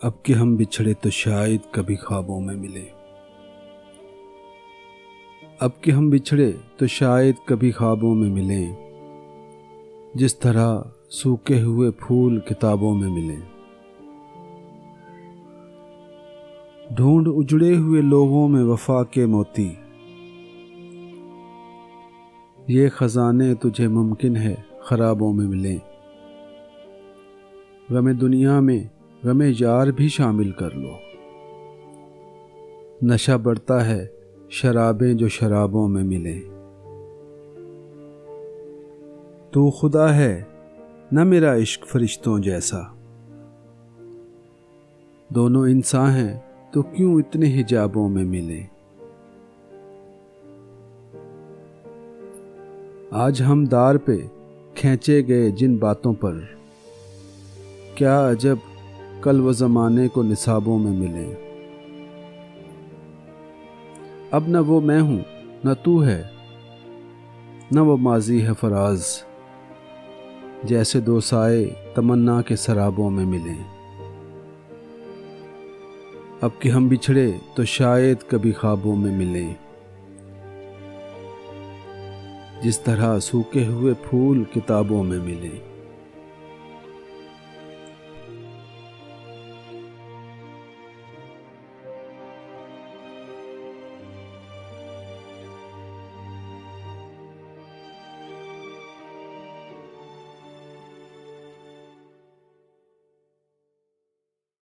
اب کہ ہم بچھڑے تو شاید کبھی خوابوں میں ملیں۔ اب کہ ہم بچھڑے تو شاید کبھی خوابوں میں ملیں، جس طرح سوکھے ہوئے پھول کتابوں میں ملیں۔ ڈھونڈ اجڑے ہوئے لوگوں میں وفا کے موتی، یہ خزانے تجھے ممکن ہے خرابوں میں ملیں۔ غم دنیا میں غم یار بھی شامل کر لو، نشہ بڑھتا ہے شرابیں جو شرابوں میں ملیں۔ تو خدا ہے نہ میرا عشق فرشتوں جیسا، دونوں انسان ہیں تو کیوں اتنے حجابوں میں ملیں۔ آج ہم دار پہ کھینچے گئے جن باتوں پر، کیا عجب کل وہ زمانے کو نصابوں میں ملیں۔ اب نہ وہ میں ہوں نہ تو ہے، نہ وہ ماضی ہے فراز، جیسے دو سائے تمنا کے سرابوں میں ملیں۔ اب کہ ہم بچھڑے تو شاید کبھی خوابوں میں ملیں، جس طرح سوکھے ہوئے پھول کتابوں میں ملیں۔